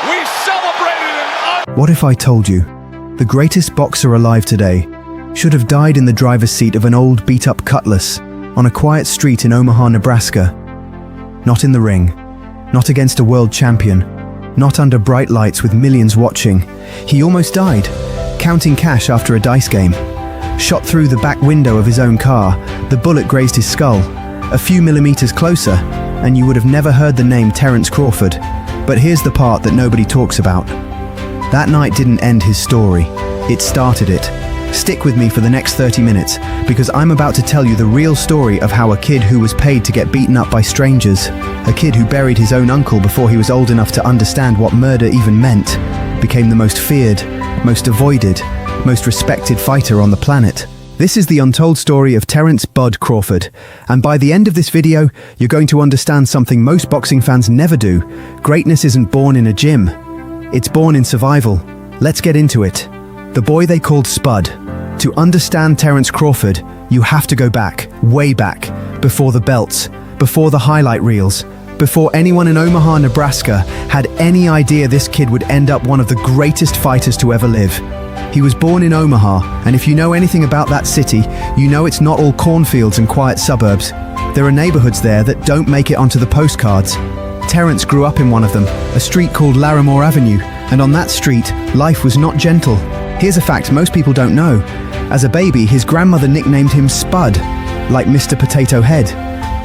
We celebrated an What if I told you the greatest boxer alive today should have died in the driver's seat of an old beat-up Cutlass on a quiet street in Omaha, Nebraska? Not in the ring, not against a world champion, not under bright lights with millions watching. He almost died, counting cash after a dice game. Shot through the back window of his own car, the bullet grazed his skull. A few millimeters closer, and you would have never heard the name Terence Crawford. But here's the part that nobody talks about. That night didn't end his story, it started it. Stick with me for the next 30 minutes, because I'm about to tell you the real story of how a kid who was paid to get beaten up by strangers, a kid who buried his own uncle before he was old enough to understand what murder even meant, became the most feared, most avoided, most respected fighter on the planet. This is the untold story of Terence "Bud" Crawford, and by the end of this video, you're going to understand something most boxing fans never do. Greatness isn't born in a gym, it's born in survival. Let's get into it. The boy they called Spud. To understand Terence Crawford, you have to go back, way back, before the belts, before the highlight reels, before anyone in Omaha, Nebraska had any idea this kid would end up one of the greatest fighters to ever live. He was born in Omaha, and if you know anything about that city, you know it's not all cornfields and quiet suburbs. There are neighborhoods there that don't make it onto the postcards. Terence grew up in one of them, a street called Larimore Avenue, and on that street, life was not gentle. Here's a fact most people don't know. As a baby, his grandmother nicknamed him Spud, like Mr. Potato Head.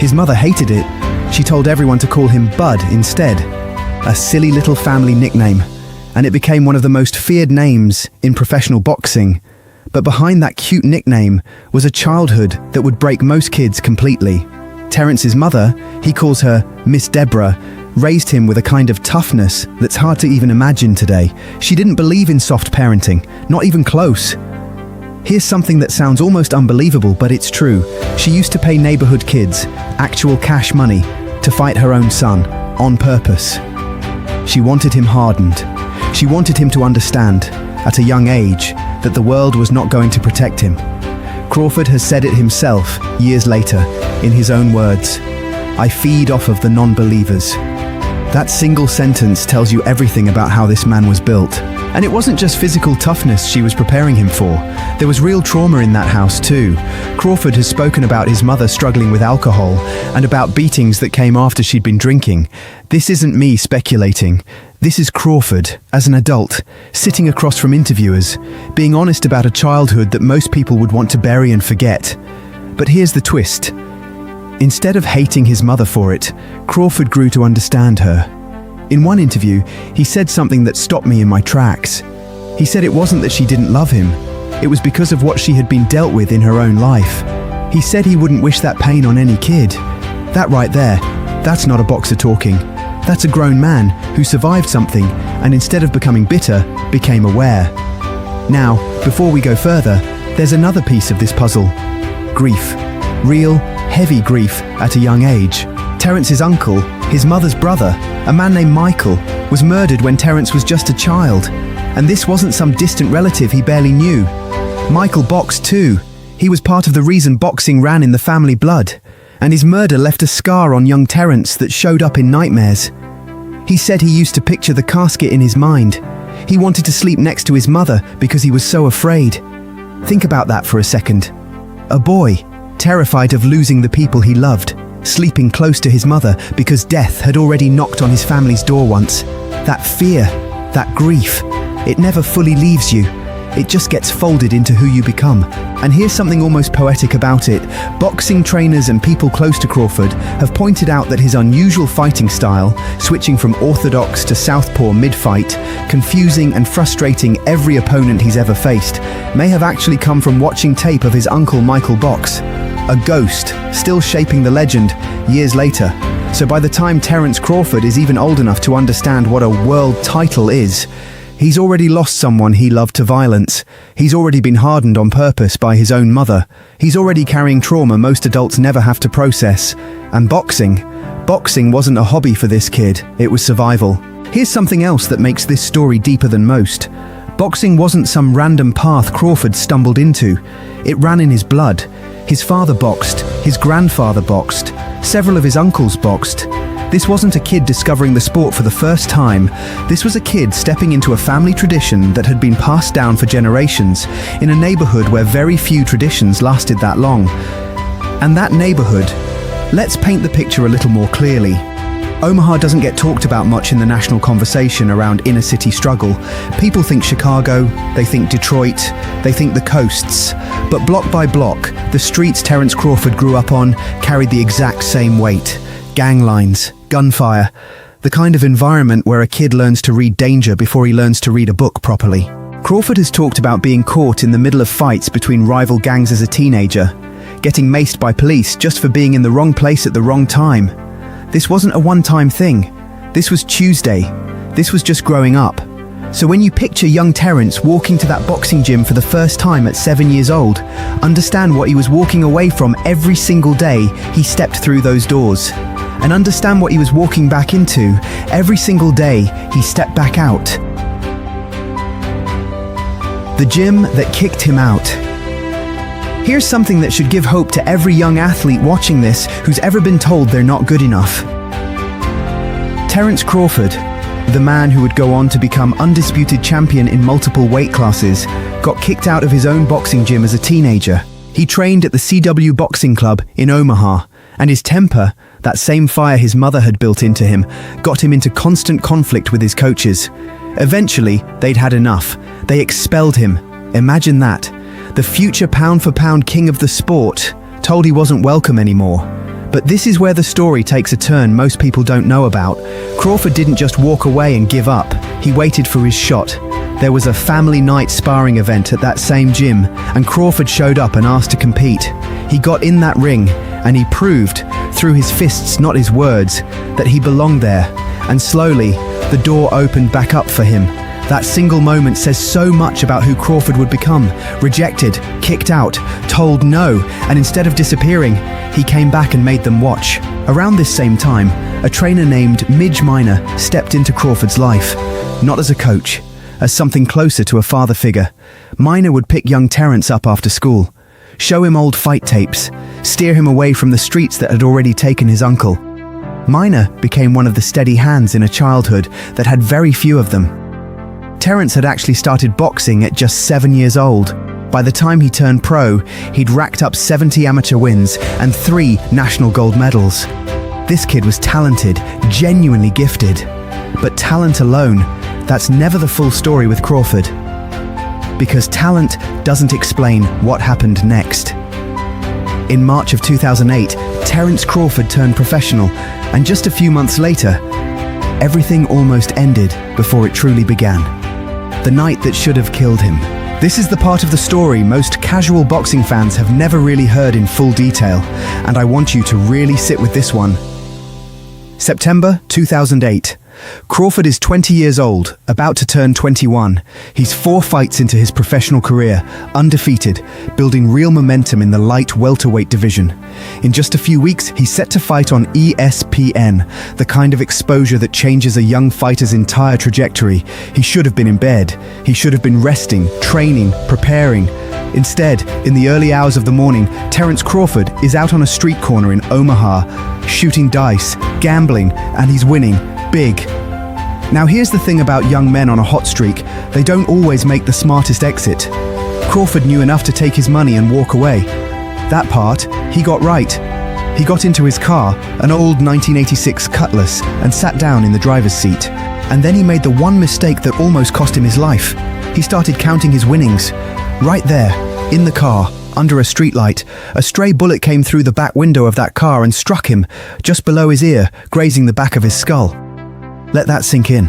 His mother hated it. She told everyone to call him Bud instead. A silly little family nickname, and it became one of the most feared names in professional boxing. But behind that cute nickname was a childhood that would break most kids completely. Terence's mother, he calls her Miss Deborah, raised him with a kind of toughness that's hard to even imagine today. She didn't believe in soft parenting, not even close. Here's something that sounds almost unbelievable, but it's true. She used to pay neighborhood kids actual cash money to fight her own son, on purpose. She wanted him hardened. She wanted him to understand, at a young age, that the world was not going to protect him. Crawford has said it himself, years later, in his own words, "I feed off of the non-believers." That single sentence tells you everything about how this man was built. And it wasn't just physical toughness she was preparing him for. There was real trauma in that house too. Crawford has spoken about his mother struggling with alcohol and about beatings that came after she'd been drinking. This isn't me speculating. This is Crawford, as an adult, sitting across from interviewers, being honest about a childhood that most people would want to bury and forget. But here's the twist. Instead of hating his mother for it, Crawford grew to understand her. In one interview, he said something that stopped me in my tracks. He said it wasn't that she didn't love him, it was because of what she had been dealt with in her own life. He said he wouldn't wish that pain on any kid. That right there, that's not a boxer talking. That's a grown man who survived something and instead of becoming bitter, became aware. Now, before we go further, there's another piece of this puzzle. Grief. Real, heavy grief at a young age. Terence's uncle, his mother's brother, a man named Michael, was murdered when Terence was just a child. And this wasn't some distant relative he barely knew. Michael boxed too. He was part of the reason boxing ran in the family blood. And his murder left a scar on young Terence that showed up in nightmares. He said he used to picture the casket in his mind. He wanted to sleep next to his mother because he was so afraid. Think about that for a second. A boy, terrified of losing the people he loved, sleeping close to his mother because death had already knocked on his family's door once. That fear, that grief, it never fully leaves you. It just gets folded into who you become. And here's something almost poetic about it. Boxing trainers and people close to Crawford have pointed out that his unusual fighting style, switching from orthodox to southpaw mid-fight, confusing and frustrating every opponent he's ever faced, may have actually come from watching tape of his uncle Michael box. A ghost, still shaping the legend years later. So by the time Terence Crawford is even old enough to understand what a world title is, he's already lost someone he loved to violence. He's already been hardened on purpose by his own mother. He's already carrying trauma most adults never have to process. And boxing wasn't a hobby for this kid, it was survival. Here's something else that makes this story deeper than most. Boxing wasn't some random path Crawford stumbled into. It ran in his blood. His father boxed, his grandfather boxed, several of his uncles boxed. This wasn't a kid discovering the sport for the first time. This was a kid stepping into a family tradition that had been passed down for generations in a neighborhood where very few traditions lasted that long. And that neighborhood, let's paint the picture a little more clearly. Omaha doesn't get talked about much in the national conversation around inner city struggle. People think Chicago, they think Detroit, they think the coasts. But block by block, the streets Terence Crawford grew up on carried the exact same weight. Gang lines, gunfire, the kind of environment where a kid learns to read danger before he learns to read a book properly. Crawford has talked about being caught in the middle of fights between rival gangs as a teenager, getting maced by police just for being in the wrong place at the wrong time. This wasn't a one-time thing. This was Tuesday. This was just growing up. So when you picture young Terence walking to that boxing gym for the first time at 7 years old, understand what he was walking away from every single day he stepped through those doors. And understand what he was walking back into every single day he stepped back out. The gym that kicked him out. Here's something that should give hope to every young athlete watching this who's ever been told they're not good enough. Terence Crawford, the man who would go on to become undisputed champion in multiple weight classes, got kicked out of his own boxing gym as a teenager. He trained at the CW Boxing Club in Omaha, and his temper, that same fire his mother had built into him, got him into constant conflict with his coaches. Eventually, they'd had enough. They expelled him. Imagine that. The future pound-for-pound king of the sport, told he wasn't welcome anymore. But this is where the story takes a turn most people don't know about. Crawford didn't just walk away and give up. He waited for his shot. There was a family night sparring event at that same gym, and Crawford showed up and asked to compete. He got in that ring, and he proved, through his fists, not his words, that he belonged there. And slowly, the door opened back up for him. That single moment says so much about who Crawford would become. Rejected, kicked out, told no, and instead of disappearing, he came back and made them watch. Around this same time, a trainer named Midge Minor stepped into Crawford's life. Not as a coach, as something closer to a father figure. Minor would pick young Terence up after school, show him old fight tapes, steer him away from the streets that had already taken his uncle. Minor became one of the steady hands in a childhood that had very few of them. Terence had actually started boxing at just 7 years old. By the time he turned pro, he'd racked up 70 amateur wins and 3 national gold medals. This kid was talented, genuinely gifted. But talent alone, that's never the full story with Crawford. Because talent doesn't explain what happened next. In March of 2008, Terence Crawford turned professional, and just a few months later, everything almost ended before it truly began. The night that should have killed him. This is the part of the story most casual boxing fans have never really heard in full detail, and I want you to really sit with this one. September 2008. Crawford is 20 years old, about to turn 21. He's 4 fights into his professional career, undefeated, building real momentum in the light welterweight division. In just a few weeks, he's set to fight on ESPN, the kind of exposure that changes a young fighter's entire trajectory. He should have been in bed. He should have been resting, training, preparing. Instead, in the early hours of the morning, Terence Crawford is out on a street corner in Omaha, shooting dice, gambling, and he's winning. Big. Now here's the thing about young men on a hot streak, they don't always make the smartest exit. Crawford knew enough to take his money and walk away. That part, he got right. He got into his car, an old 1986 Cutlass, and sat down in the driver's seat. And then he made the one mistake that almost cost him his life. He started counting his winnings. Right there, in the car, under a streetlight, a stray bullet came through the back window of that car and struck him, just below his ear, grazing the back of his skull. Let that sink in.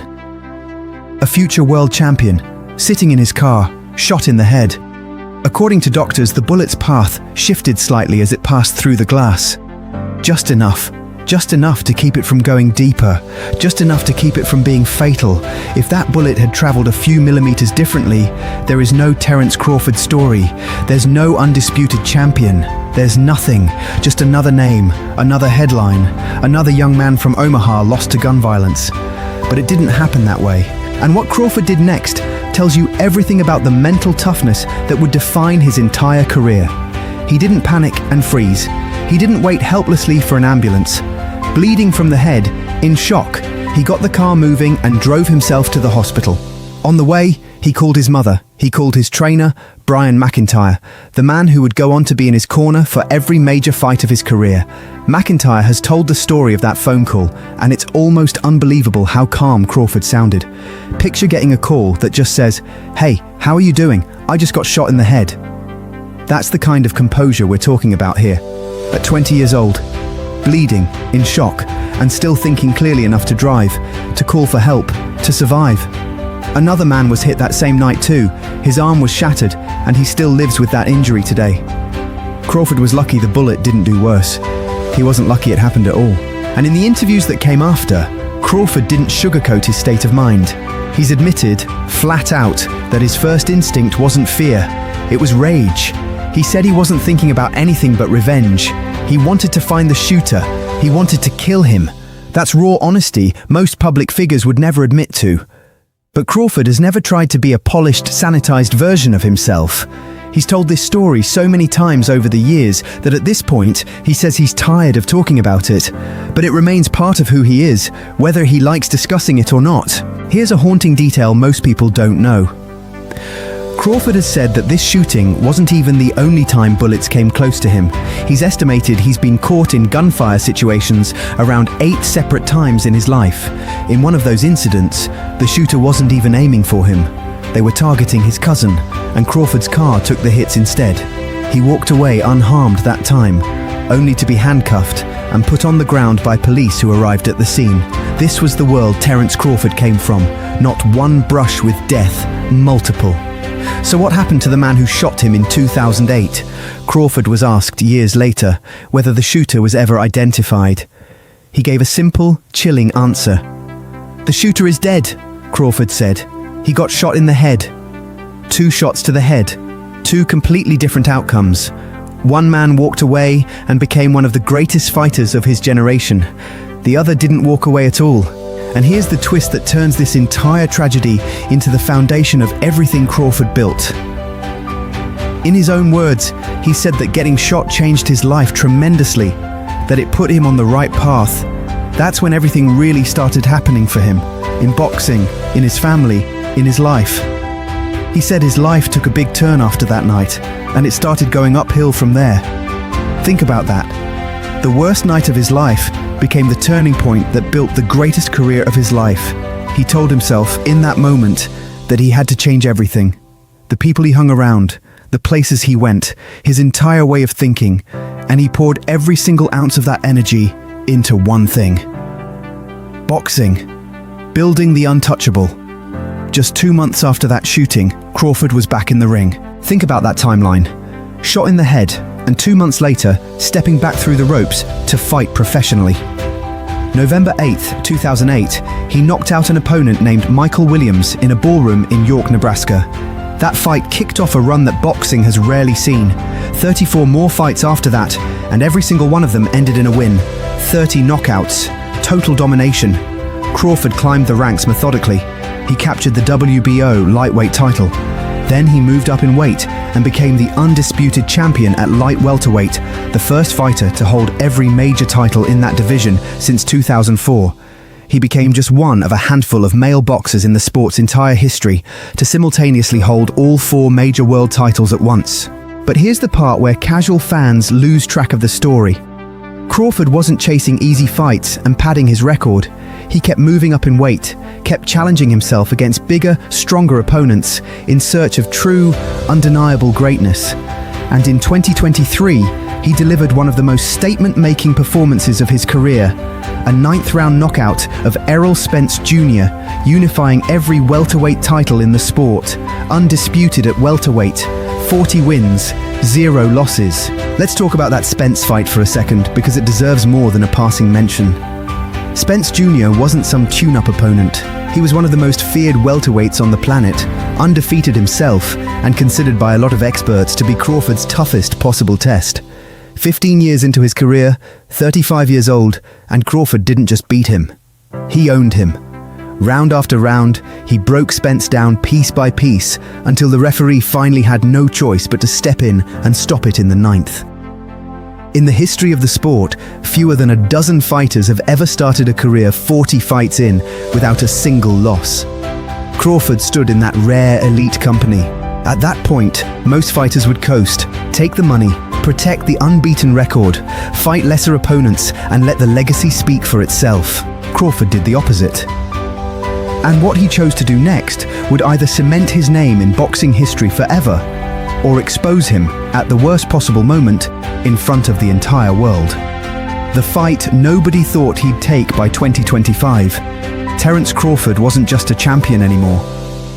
A future world champion, sitting in his car, shot in the head. According to doctors, the bullet's path shifted slightly as it passed through the glass. Just enough to keep it from going deeper, just enough to keep it from being fatal. If that bullet had traveled a few millimeters differently, there is no Terence Crawford story. There's no undisputed champion. There's nothing, just another name, another headline, another young man from Omaha lost to gun violence. But it didn't happen that way. And what Crawford did next tells you everything about the mental toughness that would define his entire career. He didn't panic and freeze. He didn't wait helplessly for an ambulance. Bleeding from the head, In shock, he got the car moving and drove himself to the hospital. On the way, he called his mother. He called his trainer, Brian McIntyre, the man who would go on to be in his corner for every major fight of his career. McIntyre has told the story of that phone call, and it's almost unbelievable how calm Crawford sounded. Picture getting a call that just says, "Hey, how are you doing? I just got shot in the head." That's the kind of composure we're talking about here. At 20 years old, bleeding, in shock, and still thinking clearly enough to drive, to call for help, to survive. Another man was hit that same night too. His arm was shattered, and he still lives with that injury today. Crawford was lucky the bullet didn't do worse. He wasn't lucky it happened at all. And in the interviews that came after, Crawford didn't sugarcoat his state of mind. He's admitted, flat out, that his first instinct wasn't fear, it was rage. He said he wasn't thinking about anything but revenge. He wanted to find the shooter. He wanted to kill him. That's raw honesty most public figures would never admit to. But Crawford has never tried to be a polished, sanitized version of himself. He's told this story so many times over the years that at this point, he says he's tired of talking about it. But it remains part of who he is, whether he likes discussing it or not. Here's a haunting detail most people don't know. Crawford has said that this shooting wasn't even the only time bullets came close to him. He's estimated he's been caught in gunfire situations around 8 separate times in his life. In one of those incidents, the shooter wasn't even aiming for him. They were targeting his cousin, and Crawford's car took the hits instead. He walked away unharmed that time, only to be handcuffed and put on the ground by police who arrived at the scene. This was the world Terence Crawford came from. Not one brush with death, multiple. So what happened to the man who shot him in 2008? Crawford was asked years later whether the shooter was ever identified. He gave a simple, chilling answer. "The shooter is dead," Crawford said. "He got shot in the head." 2 shots to the head, 2 completely different outcomes. One man walked away and became one of the greatest fighters of his generation. The other didn't walk away at all. And here's the twist that turns this entire tragedy into the foundation of everything Crawford built. In his own words, he said that getting shot changed his life tremendously, that it put him on the right path. That's when everything really started happening for him, in boxing, in his family, in his life. He said his life took a big turn after that night, and it started going uphill from there. Think about that. The worst night of his life became the turning point that built the greatest career of his life. He told himself in that moment that he had to change everything. The people he hung around, the places he went, his entire way of thinking, and he poured every single ounce of that energy into one thing. Boxing. Building the untouchable. Just 2 months after that shooting, Crawford was back in the ring. Think about that timeline. Shot in the head, and 2 months later, stepping back through the ropes to fight professionally. November 8th, 2008, he knocked out an opponent named Michael Williams in a ballroom in York, Nebraska. That fight kicked off a run that boxing has rarely seen. 34 more fights after that, and every single one of them ended in a win. 30 knockouts, total domination. Crawford climbed the ranks methodically. He captured the WBO lightweight title. Then he moved up in weight and became the undisputed champion at light welterweight, the first fighter to hold every major title in that division since 2004. He became just one of a handful of male boxers in the sport's entire history to simultaneously hold all 4 major world titles at once. But here's the part where casual fans lose track of the story. Crawford wasn't chasing easy fights and padding his record. He kept moving up in weight, kept challenging himself against bigger, stronger opponents in search of true, undeniable greatness. And in 2023, he delivered one of the most statement-making performances of his career, a 9th-round knockout of Errol Spence Jr., unifying every welterweight title in the sport. Undisputed at welterweight, 40 wins, 0 losses. Let's talk about that Spence fight for a second, because it deserves more than a passing mention. Spence Jr. wasn't some tune-up opponent. He was one of the most feared welterweights on the planet, undefeated himself, and considered by a lot of experts to be Crawford's toughest possible test. 15 years into his career, 35 years old, and Crawford didn't just beat him. He owned him. Round after round, he broke Spence down piece by piece until the referee finally had no choice but to step in and stop it in the 9th. In the history of the sport, fewer than a dozen fighters have ever started a career 40 fights in without a single loss. Crawford stood in that rare elite company. At that point, most fighters would coast, take the money, protect the unbeaten record, fight lesser opponents, and let the legacy speak for itself. Crawford did the opposite. And what he chose to do next would either cement his name in boxing history forever, or expose him, at the worst possible moment, in front of the entire world. The fight nobody thought he'd take by 2025. Terence Crawford wasn't just a champion anymore.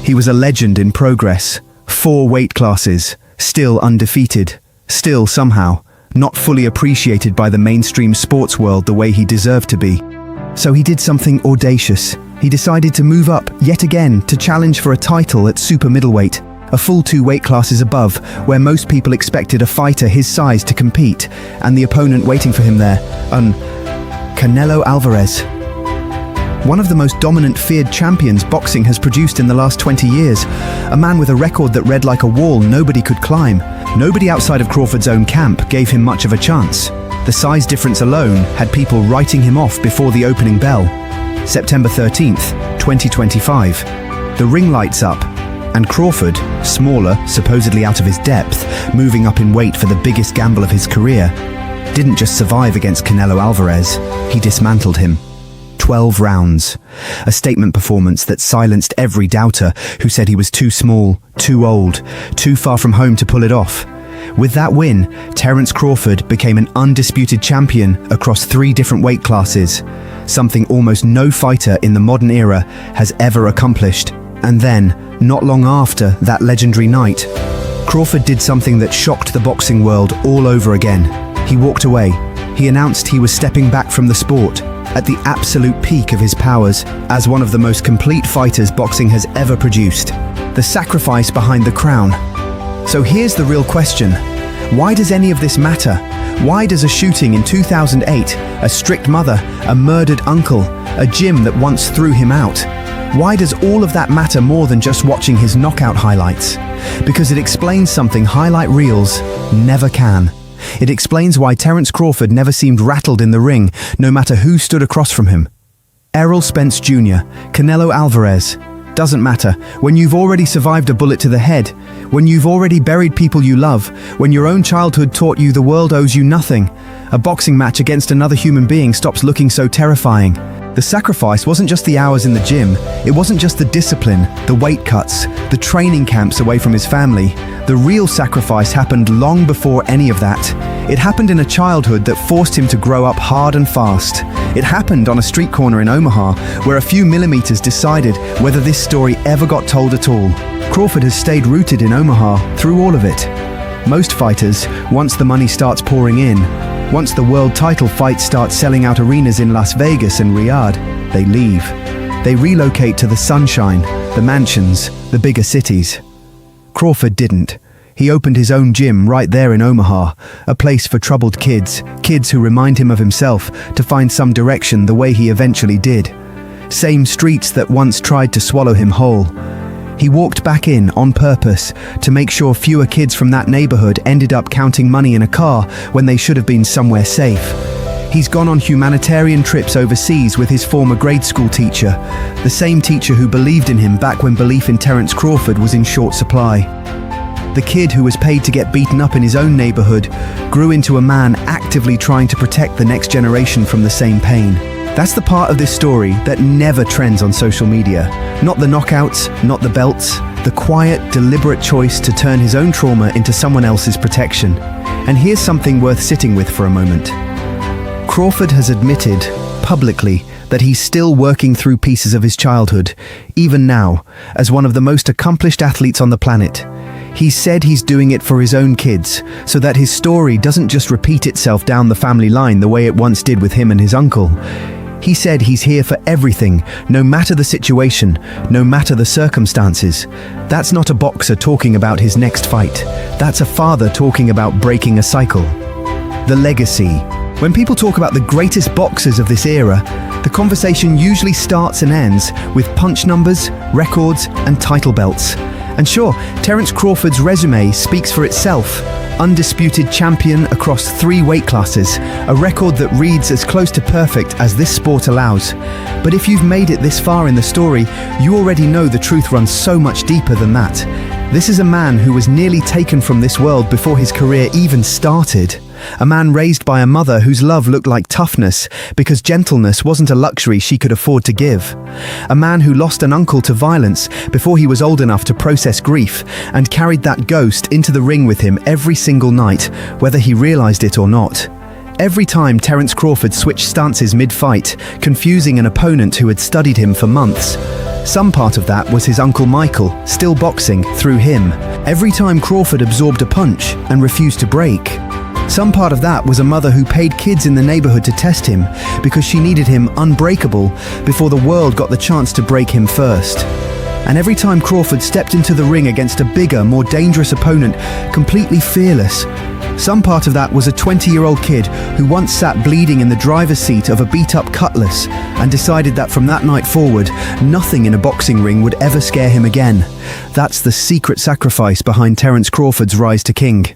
He was a legend in progress. 4 weight classes, still undefeated, still somehow not fully appreciated by the mainstream sports world the way he deserved to be. So he did something audacious. He decided to move up yet again to challenge for a title at super middleweight, a full 2 weight classes above, where most people expected a fighter his size to compete, and the opponent waiting for him there, Canelo Alvarez. One of the most dominant, feared champions boxing has produced in the last 20 years. A man with a record that read like a wall nobody could climb. Nobody outside of Crawford's own camp gave him much of a chance. The size difference alone had people writing him off before the opening bell. September 13th, 2025. The ring lights up, and Crawford, smaller, supposedly out of his depth, moving up in weight for the biggest gamble of his career, didn't just survive against Canelo Alvarez, he dismantled him. 12 rounds. A statement performance that silenced every doubter who said he was too small, too old, too far from home to pull it off. With that win, Terence Crawford became an undisputed champion across 3 different weight classes, something almost no fighter in the modern era has ever accomplished. And then, not long after that legendary night, Crawford did something that shocked the boxing world all over again. He walked away. He announced he was stepping back from the sport, at the absolute peak of his powers, as one of the most complete fighters boxing has ever produced. The sacrifice behind the crown. So here's the real question. Why does any of this matter? Why does a shooting in 2008, a strict mother, a murdered uncle, a gym that once threw him out, why does all of that matter more than just watching his knockout highlights? Because it explains something highlight reels never can. It explains why Terence Crawford never seemed rattled in the ring, no matter who stood across from him. Errol Spence Jr., Canelo Alvarez. Doesn't matter. When you've already survived a bullet to the head, when you've already buried people you love, when your own childhood taught you the world owes you nothing, a boxing match against another human being stops looking so terrifying. The sacrifice wasn't just the hours in the gym, it wasn't just the discipline, the weight cuts, the training camps away from his family. The real sacrifice happened long before any of that. It happened in a childhood that forced him to grow up hard and fast. It happened on a street corner in Omaha, where a few millimeters decided whether this story ever got told at all. Crawford has stayed rooted in Omaha through all of it. Most fighters, once the money starts pouring in, once the world title fights start selling out arenas in Las Vegas and Riyadh, they leave. They relocate to the sunshine, the mansions, the bigger cities. Crawford didn't. He opened his own gym right there in Omaha, a place for troubled kids who remind him of himself to find some direction the way he eventually did. Same streets that once tried to swallow him whole. He walked back in on purpose to make sure fewer kids from that neighborhood ended up counting money in a car when they should have been somewhere safe. He's gone on humanitarian trips overseas with his former grade school teacher, the same teacher who believed in him back when belief in Terence Crawford was in short supply. The kid who was paid to get beaten up in his own neighborhood grew into a man actively trying to protect the next generation from the same pain. That's the part of this story that never trends on social media. Not the knockouts, not the belts, the quiet, deliberate choice to turn his own trauma into someone else's protection. And here's something worth sitting with for a moment. Crawford has admitted, publicly, that he's still working through pieces of his childhood, even now, as one of the most accomplished athletes on the planet. He said he's doing it for his own kids, so that his story doesn't just repeat itself down the family line the way it once did with him and his uncle. He said he's here for everything, no matter the situation, no matter the circumstances. That's not a boxer talking about his next fight. That's a father talking about breaking a cycle. The legacy. When people talk about the greatest boxers of this era, the conversation usually starts and ends with punch numbers, records, and title belts. And sure, Terence Crawford's resume speaks for itself. Undisputed champion across 3 weight classes, a record that reads as close to perfect as this sport allows. But if you've made it this far in the story, you already know the truth runs so much deeper than that. This is a man who was nearly taken from this world before his career even started. A man raised by a mother whose love looked like toughness because gentleness wasn't a luxury she could afford to give. A man who lost an uncle to violence before he was old enough to process grief and carried that ghost into the ring with him every single night, whether he realized it or not. Every time Terence Crawford switched stances mid-fight, confusing an opponent who had studied him for months. Some part of that was his uncle Michael, still boxing, through him. Every time Crawford absorbed a punch and refused to break. Some part of that was a mother who paid kids in the neighborhood to test him because she needed him unbreakable before the world got the chance to break him first. And every time Crawford stepped into the ring against a bigger, more dangerous opponent, completely fearless. Some part of that was a 20-year-old kid who once sat bleeding in the driver's seat of a beat-up Cutlass and decided that from that night forward, nothing in a boxing ring would ever scare him again. That's the secret sacrifice behind Terence Crawford's rise to king.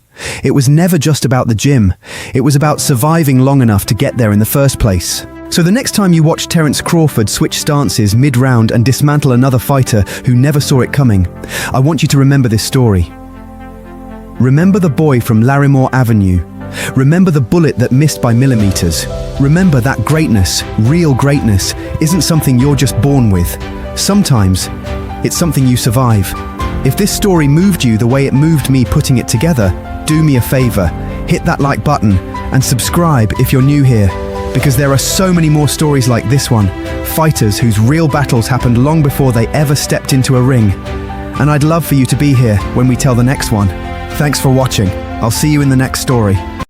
It was never just about the gym. It was about surviving long enough to get there in the first place. So the next time you watch Terence Crawford switch stances mid-round and dismantle another fighter who never saw it coming, I want you to remember this story. Remember the boy from Larimore Avenue. Remember the bullet that missed by millimeters. Remember that greatness, real greatness, isn't something you're just born with. Sometimes, it's something you survive. If this story moved you the way it moved me putting it together, do me a favor, hit that like button and subscribe if you're new here, because there are so many more stories like this one, fighters whose real battles happened long before they ever stepped into a ring. And I'd love for you to be here when we tell the next one. Thanks for watching. I'll see you in the next story.